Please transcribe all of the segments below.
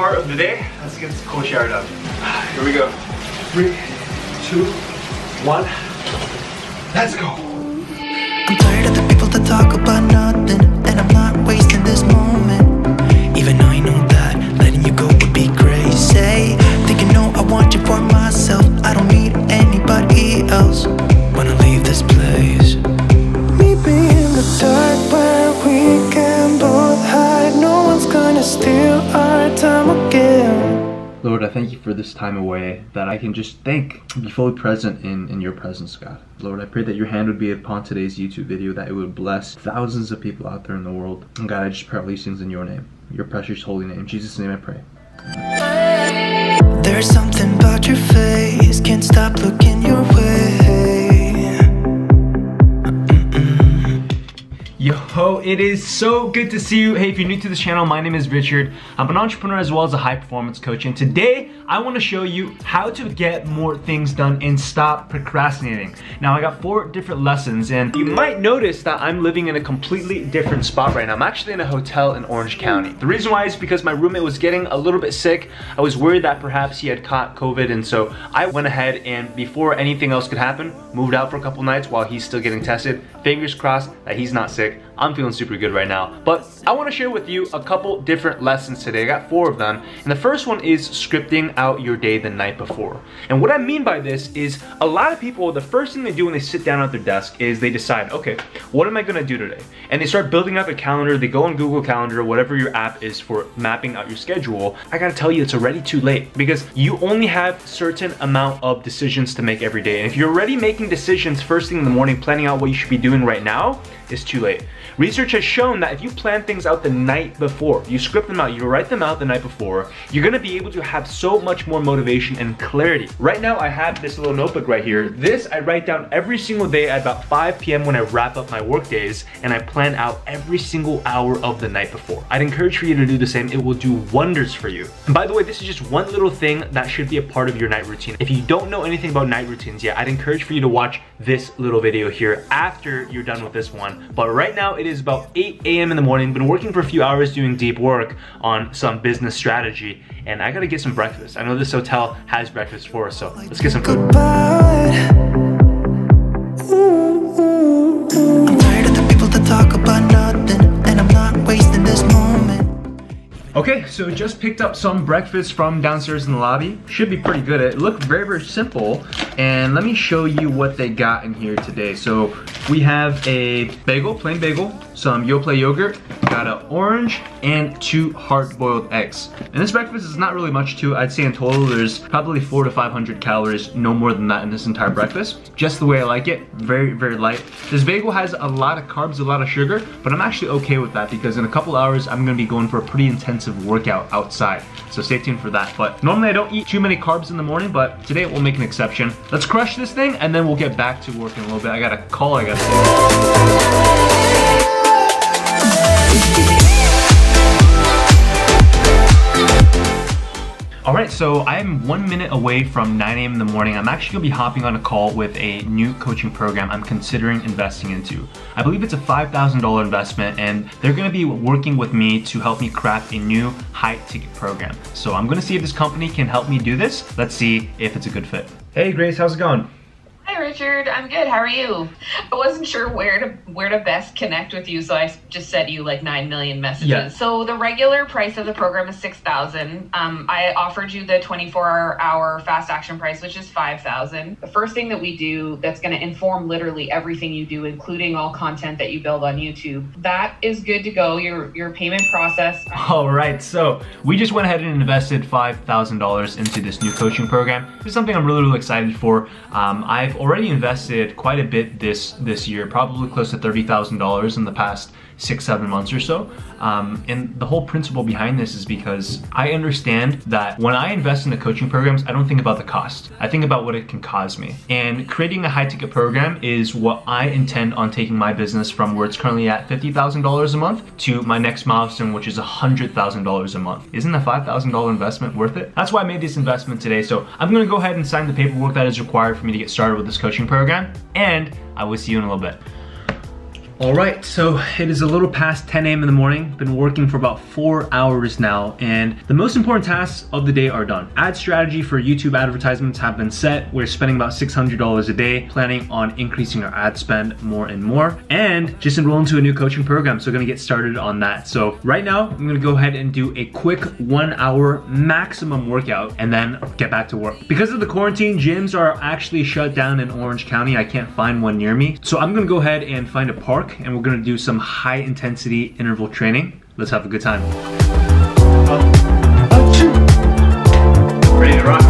part of the day. Let's get this cold shower done. Here we go. 3, 2, 1. Let's go. I'm tired of the people that talk about nothing, and I'm not wasting this moment. Even though I know that letting you go would be crazy. Think you know I want you for myself. I don't need anybody else. Wanna leave this place. Meet me in the dark where we can both hide. No one's gonna steal our time again. Lord, I thank you for this time away, that I can just be fully present in your presence, God. Lord, I pray that your hand would be upon today's YouTube video, that it would bless thousands of people out there in the world. And God, I just pray all these things in your name, your precious holy name. In Jesus' name I pray. There's something about your face, can't stop looking your way. Yo, it is so good to see you. Hey, if you're new to this channel, my name is Richard. I'm an entrepreneur as well as a high performance coach, and today I want to show you how to get more things done and stop procrastinating. Now, I got 4 different lessons, and you might notice that I'm living in a completely different spot right now. I'm actually in a hotel in Orange County. The reason why is because my roommate was getting a little bit sick. I was worried that perhaps he had caught COVID, and so I went ahead and before anything else could happen, moved out for a couple nights while he's still getting tested. Fingers crossed that he's not sick. I'm feeling super good right now. But I want to share with you a couple different lessons today. I got 4 of them. And the first one is scripting out your day the night before. And what I mean by this is a lot of people, the first thing they do when they sit down at their desk is they decide, okay, what am I going to do today? And they start building up a calendar. They go on Google Calendar, whatever your app is for mapping out your schedule. I got to tell you, it's already too late because you only have certain amount of decisions to make every day. And if you're already making decisions first thing in the morning, planning out what you should be doing right now, it's too late. Research has shown that if you plan things out the night before, you script them out, you write them out the night before, you're gonna be able to have so much more motivation and clarity. Right now I have this little notebook right here. This I write down every single day at about 5 p.m. when I wrap up my work days, and I plan out every single hour of the night before. I'd encourage for you to do the same. It will do wonders for you. And by the way, this is just one little thing that should be a part of your night routine. If you don't know anything about night routines yet, I'd encourage for you to watch this little video here after you're done with this one. But right now it is about 8 a.m. in the morning. Been working for a few hours doing deep work on some business strategy, and I gotta get some breakfast. I know this hotel has breakfast for us, so let's get some food. I'm tired of the people that talk about nothing, and I'm not wasting this moment. Okay, so just picked up some breakfast from downstairs in the lobby. Should be pretty good. It looked very, very simple. And let me show you what they got in here today. So we have a bagel, plain bagel, some Yoplait yogurt, got an orange, and 2 hard-boiled eggs. And this breakfast is not really much to it. I'd say in total there's probably 400 to 500 calories, no more than that in this entire breakfast. Just the way I like it, very, very light. This bagel has a lot of carbs, a lot of sugar, but I'm actually okay with that because in a couple hours I'm gonna be going for a pretty intense workout outside, so stay tuned for that. But normally I don't eat too many carbs in the morning, but today we'll make an exception. Let's crush this thing and then we'll get back to work in a little bit. I got a call I gotta take. Alright, so I'm 1 minute away from 9 a.m. in the morning. I'm actually going to be hopping on a call with a new coaching program I'm considering investing into. I believe it's a $5,000 investment, and they're going to be working with me to help me craft a new high-ticket program. So I'm going to see if this company can help me do this. Let's see if it's a good fit. Hey Grace, how's it going? Hi Richard, I'm good. How are you? I wasn't sure where to best connect with you, so I just sent you like 9 million messages. Yeah. So the regular price of the program is $6,000. I offered you the 24-hour fast action price, which is $5,000. The first thing that we do that's going to inform literally everything you do, including all content that you build on YouTube, that is good to go. Your payment process. All right, so we just went ahead and invested $5,000 into this new coaching program. This is something I'm really, really excited for. I've already invested quite a bit this year, probably close to $30,000 in the past 6-7 months or so. And the whole principle behind this is because I understand that when I invest in the coaching programs, I don't think about the cost. I think about what it can cause me. And creating a high ticket program is what I intend on taking my business from where it's currently at $50,000 a month to my next milestone, which is $100,000 a month. Isn't a $5,000 investment worth it? That's why I made this investment today. So I'm gonna go ahead and sign the paperwork that is required for me to get started with this coaching program, and I will see you in a little bit. All right, so it is a little past 10 a.m. in the morning. Been working for about 4 hours now, and the most important tasks of the day are done. Ad strategy for YouTube advertisements have been set. We're spending about $600 a day, planning on increasing our ad spend more and more, and just enroll into a new coaching program. So gonna get started on that. So right now, I'm gonna go ahead and do a quick 1 hour maximum workout and then get back to work. Because of the quarantine, gyms are actually shut down in Orange County. I can't find one near me. So I'm gonna go ahead and find a park, and we're gonna do some high intensity interval training. Let's have a good time. Ready to rock.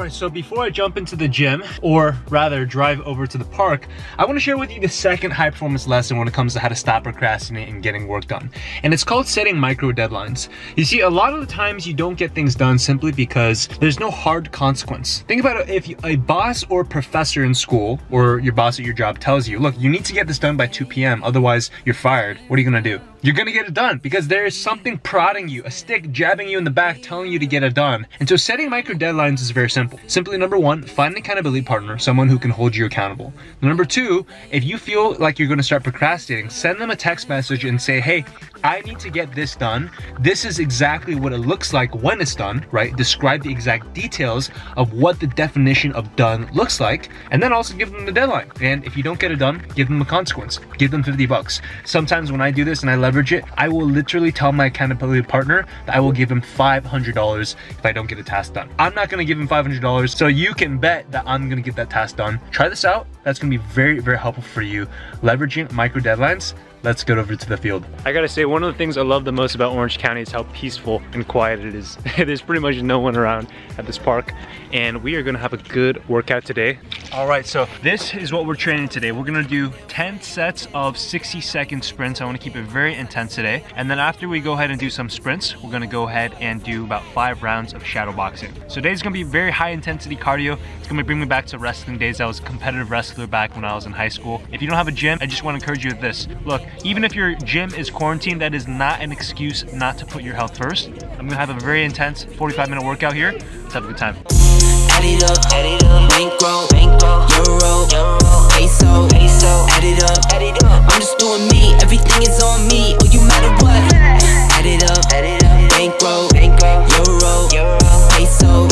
So before I jump into the gym, or rather drive over to the park, I want to share with you the second high performance lesson when it comes to how to stop procrastinating and getting work done. And it's called setting micro deadlines. You see, a lot of the times you don't get things done simply because there's no hard consequence. Think about it, if a boss or professor in school, or your boss at your job tells you, look, you need to get this done by 2 p.m. otherwise you're fired, what are you gonna do? You're gonna get it done because there is something prodding you, a stick jabbing you in the back telling you to get it done. And so setting micro deadlines is very simple. Simply, number one, find an accountability partner, someone who can hold you accountable. Number two, if you feel like you're gonna start procrastinating, send them a text message and say, hey, I need to get this done. This is exactly what it looks like when it's done, right? Describe the exact details of what the definition of done looks like, and then also give them the deadline. And if you don't get it done, give them a consequence. Give them 50 bucks. Sometimes when I do this and I leverage it, I will literally tell my accountability partner that I will give him $500 if I don't get a task done. I'm not gonna give him $500, so you can bet that I'm gonna get that task done. Try this out. That's gonna be very, very helpful for you. Leveraging micro deadlines. Let's get over to the field. I gotta say, one of the things I love the most about Orange County is how peaceful and quiet it is. There's pretty much no one around at this park, and we are gonna have a good workout today. All right, so this is what we're training today. We're gonna do 10 sets of 60-second sprints. I wanna keep it very intense today. And then after we go ahead and do some sprints, we're gonna go ahead and do about 5 rounds of shadow boxing. So today's gonna be very high intensity cardio. It's gonna bring me back to wrestling days. I was a competitive wrestler back when I was in high school. If you don't have a gym, I just wanna encourage you with this. Look, even if your gym is quarantined, that is not an excuse not to put your health first. I'm gonna have a very intense 45-minute workout here. Let's have a good time. Add it up, bankroll, euro, peso, add it up, I'm just doing me, everything is on me, oh you matter what, add it up, bankroll, euro, peso,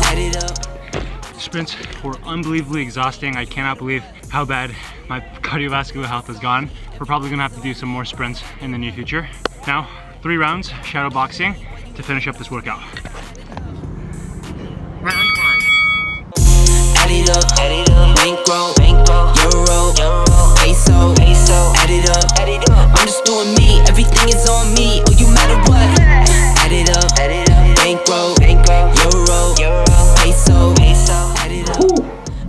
add it up. Sprints were unbelievably exhausting. I cannot believe how bad my cardiovascular health has gone. We're probably gonna have to do some more sprints in the near future. Now, 3 rounds, shadow boxing, to finish up this workout. Round 1. Add it up, bankroll, euro, peso, add it up, I'm just doing me, everything is on me, oh you matter what, add it up, bankroll, euro, peso, add it up.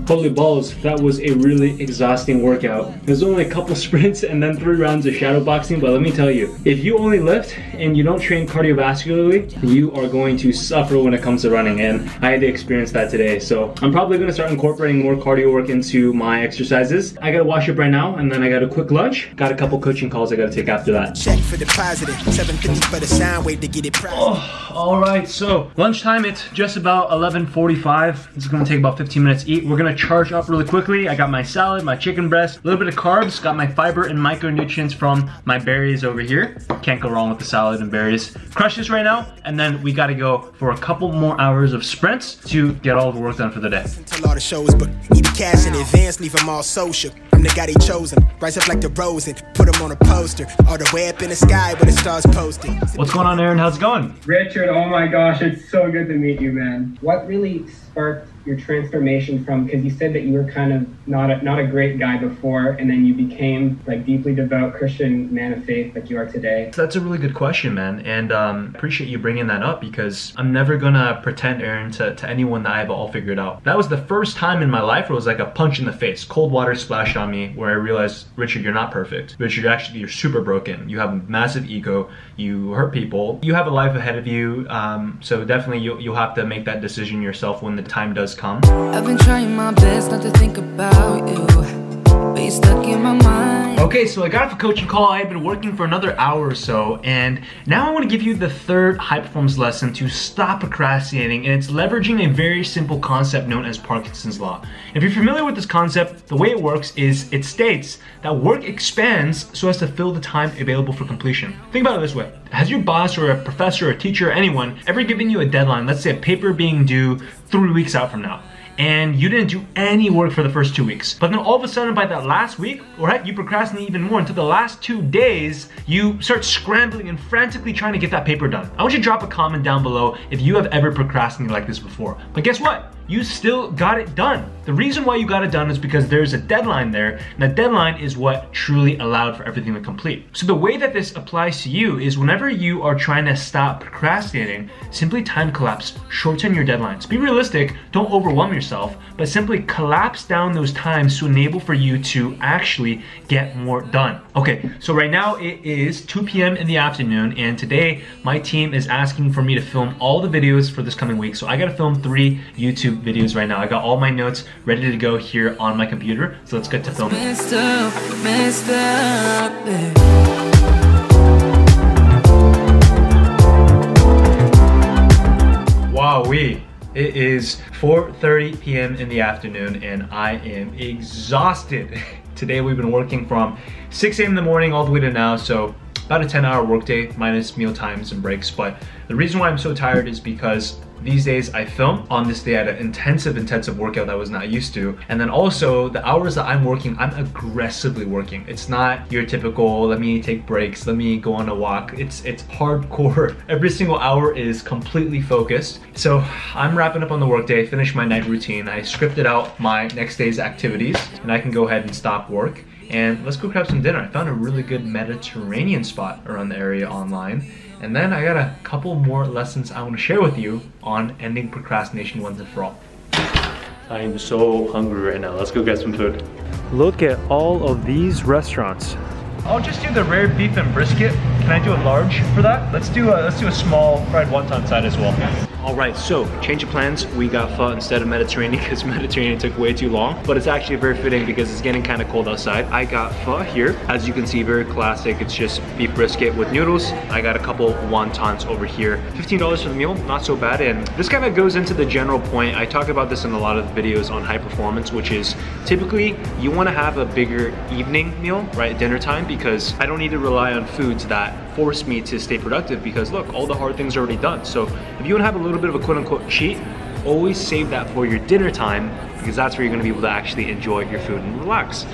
Holy balls, that was a really exhausting workout. There's only a couple sprints and then 3 rounds of shadow boxing, but let me tell you, if you only lift and you don't train cardiovascularly, you are going to suffer when it comes to running, and I had to experience that today. So I'm probably gonna start incorporating more cardio work into my exercises. I gotta wash up right now, and then I got a quick lunch. Got a couple coaching calls I gotta take after that. Check for the positive, 750 for the sound wave to get it pressed. Oh, all right, so lunchtime, it's just about 11:45. This is gonna take about 15 minutes to eat. We're gonna charge up really quickly. I got my salad, my chicken breast, a little bit of carbs, got my fiber and micronutrients from my berries over here. Can't go wrong with the salad and berries. Crush this right now, and then we gotta go for a couple more hours of sprints to get all the work done for the day. Tell all the shows, but need the cash in advance, leave them all social. I'm the guy they chosen, rise up like the rose and put them on a poster. All the way up in the sky where the stars posted. What's going on, Aaron? How's it going? Richard, oh my gosh, it's so good to meet you, man. What really sparked your transformation from, because you said that you were kind of not a great guy before, and then you became like deeply devout Christian man of faith like you are today? That's a really good question, man, and appreciate you bringing that up, because I'm never gonna pretend, Aaron, to anyone that I have it all figured out. That was the first time in my life where it was like a punch in the face. Cold water splashed on me, where I realized, Richard, you're not perfect. Richard, actually, you're super broken. You have a massive ego. You hurt people. You have a life ahead of you, so definitely you'll have to make that decision yourself when the time does come. I've been trying my best not to think about you, but but you're stuck in my mind. Okay, so I got off a coaching call. I had been working for another hour or so, and now I want to give you the third high performance lesson to stop procrastinating, and it's leveraging a very simple concept known as Parkinson's law. If you're familiar with this concept, the way it works is it states that work expands so as to fill the time available for completion. Think about it this way. Has your boss or a professor or a teacher or anyone ever given you a deadline, let's say a paper being due 3 weeks out from now, and you didn't do any work for the first 2 weeks, but then all of a sudden by that last week, or heck, you procrastinate even more until the last 2 days, you start scrambling and frantically trying to get that paper done. I want you to drop a comment down below if you have ever procrastinated like this before. But guess what? You still got it done. The reason why you got it done is because there's a deadline there, and that deadline is what truly allowed for everything to complete. So the way that this applies to you is whenever you are trying to stop procrastinating, simply time collapse, shorten your deadlines. Be realistic, don't overwhelm yourself, but simply collapse down those times to enable for you to actually get more done. Okay, so right now it is 2 p.m. in the afternoon, and today my team is asking for me to film all the videos for this coming week. So I gotta film 3 YouTube videos right now. I got all my notes ready to go here on my computer, so let's get to filming. Messed up, babe. Wowee. It is 4:30 p.m. in the afternoon and I am exhausted. Today we've been working from 6 a.m. in the morning all the way to now, so about a 10-hour workday minus meal times and breaks. But the reason why I'm so tired is because these days I film. On this day I had an intensive workout that I was not used to. And then also the hours that I'm working, I'm aggressively working. It's not your typical, let me take breaks, let me go on a walk. It's hardcore. Every single hour is completely focused. So I'm wrapping up on the workday, finished my night routine. I scripted out my next day's activities and I can go ahead and stop work. And let's go grab some dinner. I found a really good Mediterranean spot around the area online. And then I got a couple more lessons I want to share with you on ending procrastination once and for all. I am so hungry right now. Let's go get some food. Look at all of these restaurants. I'll just do the rare beef and brisket. Can I do a large for that? Let's do a small fried wonton side as well. All right, so change of plans. We got pho instead of Mediterranean because Mediterranean took way too long, but it's actually very fitting because it's getting kind of cold outside. I got pho here. As you can see, very classic. It's just beef brisket with noodles. I got a couple wontons over here. $15 for the meal, not so bad. And this kind of goes into the general point. I talk about this in a lot of the videos on high performance, which is typically you want to have a bigger evening meal, right, dinner time, because I don't need to rely on foods that force me to stay productive because look, all the hard things are already done. So if you want to have a little bit of a quote-unquote cheat, always save that for your dinner time because that's where you're going to be able to actually enjoy your food and relax.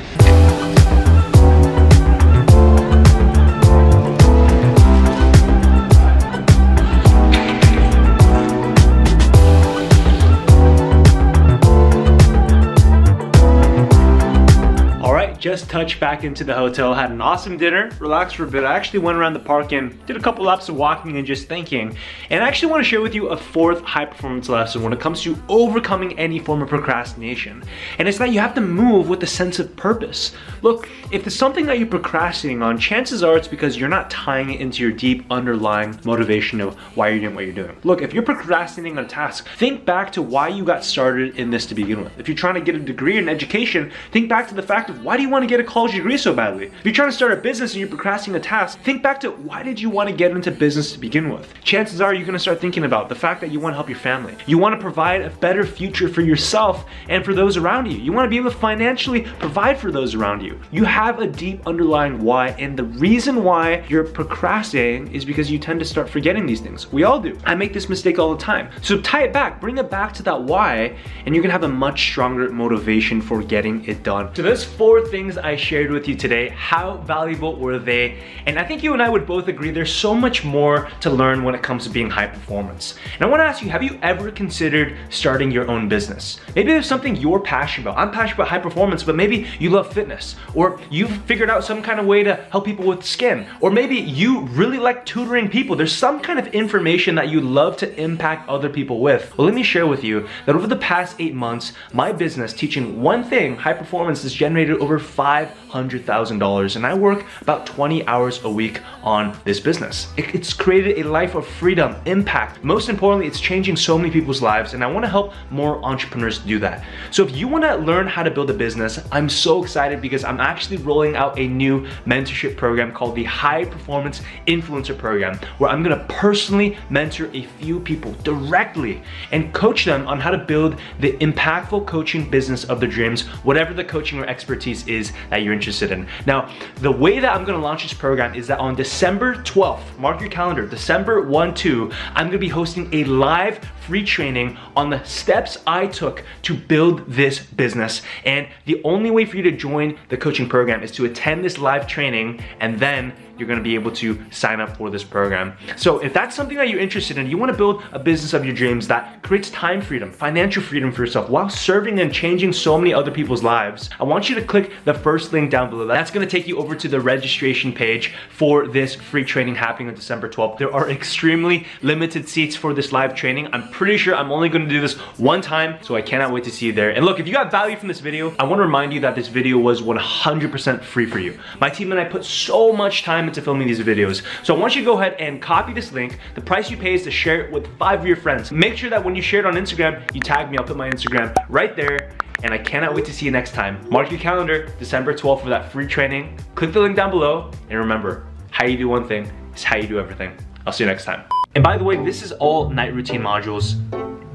Just touched back into the hotel, had an awesome dinner, relaxed for a bit. I actually went around the park and did a couple laps of walking and just thinking. And I actually want to share with you a 4th high performance lesson when it comes to overcoming any form of procrastination. And it's that you have to move with a sense of purpose. Look, if there's something that you're procrastinating on, chances are it's because you're not tying it into your deep underlying motivation of why you're doing what you're doing. Look, if you're procrastinating on a task, think back to why you got started in this to begin with. If you're trying to get a degree in education, think back to the fact of why do you want to get a college degree so badly? If you're trying to start a business and you're procrastinating a task, think back to why did you want to get into business to begin with? Chances are you're going to start thinking about the fact that you want to help your family. You want to provide a better future for yourself and for those around you. You want to be able to financially provide for those around you. You have a deep underlying why, and the reason why you're procrastinating is because you tend to start forgetting these things. We all do. I make this mistake all the time. So tie it back, bring it back to that why, and you're going to have a much stronger motivation for getting it done. So there's 4 things I shared with you today. How valuable were they? And I think you and I would both agree there's so much more to learn when it comes to being high performance. And I want to ask you, have you ever considered starting your own business? Maybe there's something you're passionate about. I'm passionate about high performance, but maybe you love fitness, or you've figured out some kind of way to help people with skin, or maybe you really like tutoring people. There's some kind of information that you love to impact other people with. Well, let me share with you that over the past 8 months, my business teaching one thing, high performance, has generated over $500,000, and I work about 20 hours a week on this business. It's created a life of freedom, impact. Most importantly, it's changing so many people's lives, and I wanna help more entrepreneurs do that. So if you wanna learn how to build a business, I'm so excited because I'm actually rolling out a new mentorship program called the High Performance Influencer Program, where I'm gonna personally mentor a few people directly and coach them on how to build the impactful coaching business of their dreams, whatever the coaching or expertise is that you're interested in. Now, the way that I'm gonna launch this program is that on December 12th, mark your calendar, December 1-2, I'm gonna be hosting a live free training on the steps I took to build this business. And the only way for you to join the coaching program is to attend this live training, and then you're gonna be able to sign up for this program. So if that's something that you're interested in, you wanna build a business of your dreams that creates time freedom, financial freedom for yourself while serving and changing so many other people's lives, I want you to click the first link down below. That's gonna take you over to the registration page for this free training happening on December 12th. There are extremely limited seats for this live training. I'm pretty sure I'm only gonna do this one time, so I cannot wait to see you there. And look, if you got value from this video, I wanna remind you that this video was 100% free for you. My team and I put so much time into filming these videos. So I want you to go ahead and copy this link. The price you pay is to share it with 5 of your friends. Make sure that when you share it on Instagram, you tag me. I'll put my Instagram right there. And I cannot wait to see you next time. Mark your calendar, December 12th for that free training. Click the link down below. And remember, how you do one thing is how you do everything. I'll see you next time. And by the way, this is all night routine modules.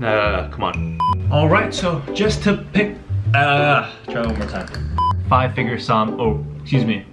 Come on. All right, so just to pick, try one more time. 5-figure sum, oh, excuse me.